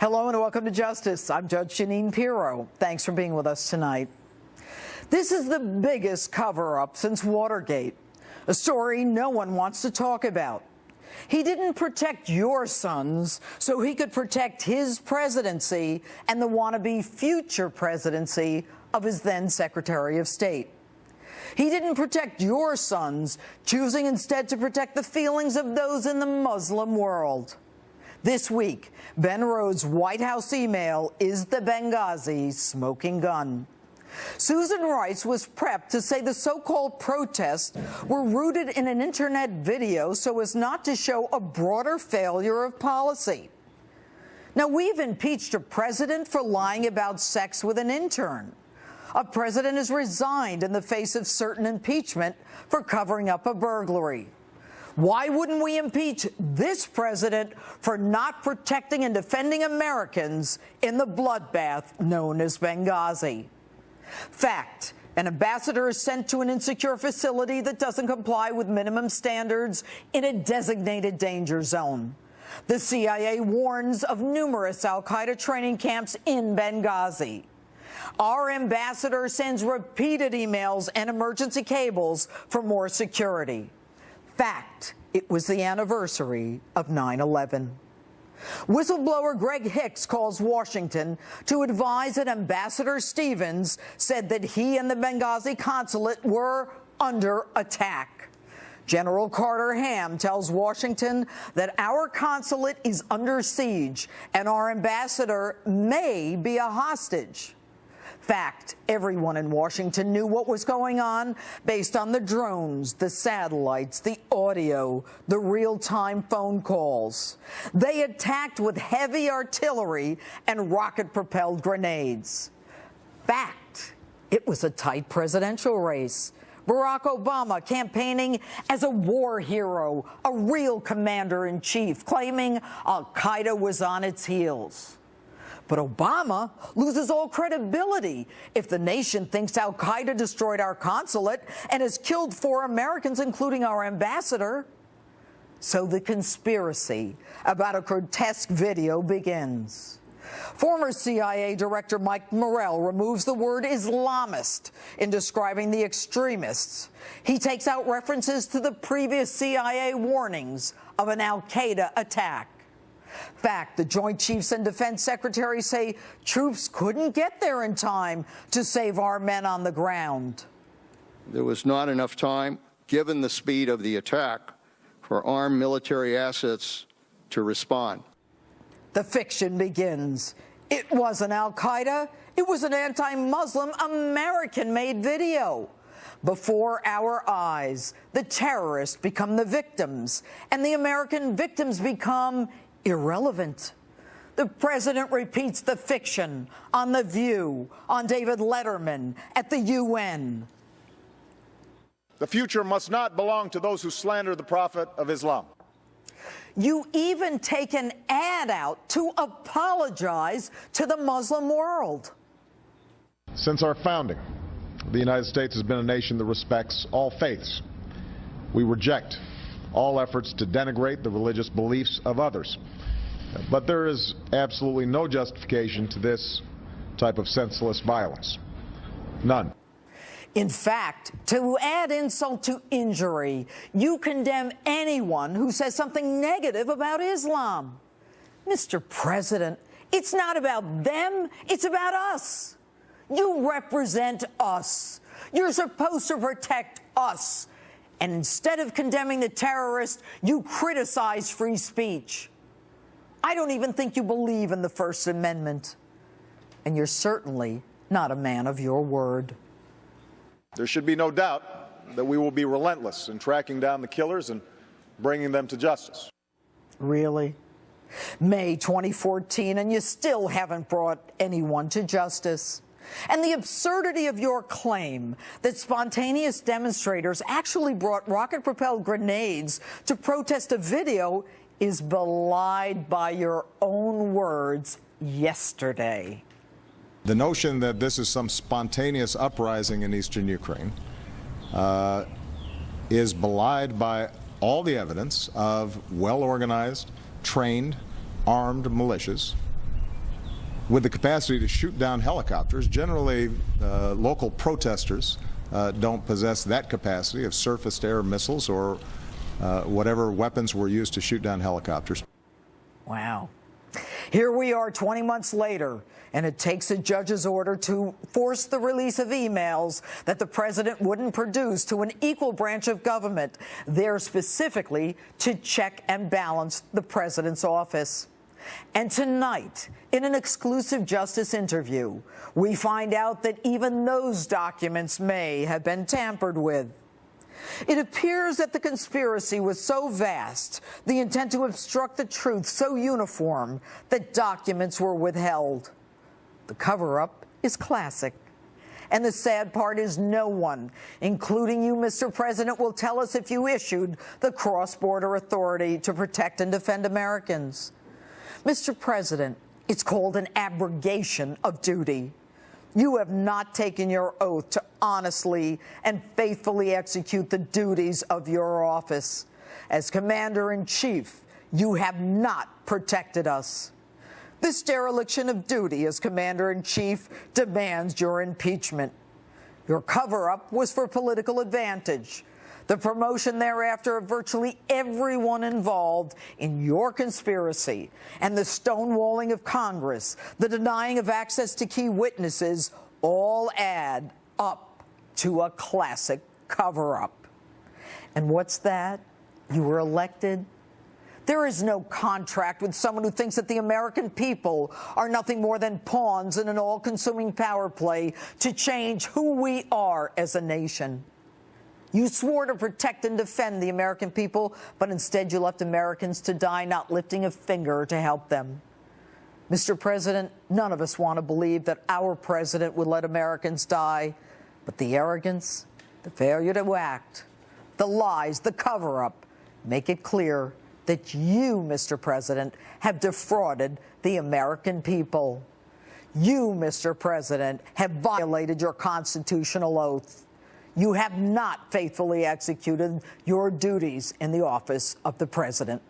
Hello and welcome to Justice. I'm Judge Jeanine Pirro. Thanks for being with us tonight. This is the biggest cover-up since Watergate, a story no one wants to talk about. He didn't protect your sons so he could protect his presidency and the wannabe future presidency of his then Secretary of State. He didn't protect your sons, choosing instead to protect the feelings of those in the Muslim world. This week, Ben Rhodes' White House email is the Benghazi smoking gun. Susan Rice was prepped to say the so-called protests were rooted in an internet video so as not to show a broader failure of policy. Now, we've impeached a president for lying about sex with an intern. A president has resigned in the face of certain impeachment for covering up a burglary. Why wouldn't we impeach this president for not protecting and defending Americans in the bloodbath known as Benghazi? Fact: an ambassador is sent to an insecure facility that doesn't comply with minimum standards in a designated danger zone. The CIA warns of numerous al-Qaeda training camps in Benghazi. Our ambassador sends repeated emails and emergency cables for more security. Fact: it was the anniversary of 9/11. Whistleblower Greg Hicks calls Washington to advise that Ambassador Stevens said that he and the Benghazi consulate were under attack. General Carter Ham tells Washington that our consulate is under siege and our ambassador may be a hostage. Fact: everyone in Washington knew what was going on based on the drones, the satellites, the audio, the real-time phone calls. They attacked with heavy artillery and rocket-propelled grenades. Fact: it was a tight presidential race. Barack Obama campaigning as a war hero, a real commander-in-chief, claiming al-Qaeda was on its heels. But Obama loses all credibility if the nation thinks al-Qaeda destroyed our consulate and has killed 4 Americans, including our ambassador. So the conspiracy about a grotesque video begins. Former CIA Director Mike Morrell removes the word Islamist in describing the extremists. He takes out references to the previous CIA warnings of an al-Qaeda attack. Fact: the Joint Chiefs and Defense Secretaries say troops couldn't get there in time to save our men on the ground. There was not enough time, given the speed of the attack, for armed military assets to respond. The fiction begins. It wasn't al-Qaeda. It was an anti-Muslim American-made video. Before our eyes, the terrorists become the victims, and the American victims become irrelevant. The president repeats the fiction on The View, on David Letterman, at the UN. The future must not belong to those who slander the Prophet of Islam. You even take an ad out to apologize to the Muslim world. Since our founding, the United States has been a nation that respects all faiths. We reject all efforts to denigrate the religious beliefs of others. But there is absolutely no justification to this type of senseless violence. None. In fact, to add insult to injury, you condemn anyone who says something negative about Islam. Mr. President, it's not about them, it's about us. You represent us. You're supposed to protect us. And instead of condemning the terrorists, you criticize free speech. I don't even think you believe in the First Amendment. And you're certainly not a man of your word. There should be no doubt that we will be relentless in tracking down the killers and bringing them to justice. Really? May 2014, and you still haven't brought anyone to justice. And the absurdity of your claim that spontaneous demonstrators actually brought rocket-propelled grenades to protest a video is belied by your own words yesterday. The notion that this is some spontaneous uprising in eastern Ukraine is belied by all the evidence of well-organized, trained, armed militias with the capacity to shoot down helicopters. Generally, local protesters don't possess that capacity of surface-to-air missiles or whatever weapons were used to shoot down helicopters. Wow. Here we are 20 months later, and it takes a judge's order to force the release of emails that the president wouldn't produce to an equal branch of government, there specifically to check and balance the president's office. And tonight, in an exclusive Justice interview, we find out that even those documents may have been tampered with. It appears that the conspiracy was so vast, the intent to obstruct the truth so uniform, that documents were withheld. The cover-up is classic. And the sad part is no one, including you, Mr. President, will tell us if you issued the cross-border authority to protect and defend Americans. Mr. President, it's called an abrogation of duty. You have not taken your oath to honestly and faithfully execute the duties of your office. As Commander-in-Chief, you have not protected us. This dereliction of duty as Commander-in-Chief demands your impeachment. Your cover-up was for political advantage. The promotion thereafter of virtually everyone involved in your conspiracy, and the stonewalling of Congress, the denying of access to key witnesses, all add up to a classic cover-up. And what's that? You were elected? There is no contract with someone who thinks that the American people are nothing more than pawns in an all-consuming power play to change who we are as a nation. You swore to protect and defend the American people, but instead you left Americans to die, not lifting a finger to help them. Mr. President, none of us want to believe that our president would let Americans die, but the arrogance, the failure to act, the lies, the cover-up make it clear that you, Mr. President, have defrauded the American people. You, Mr. President, have violated your constitutional oath. You have not faithfully executed your duties in the office of the president.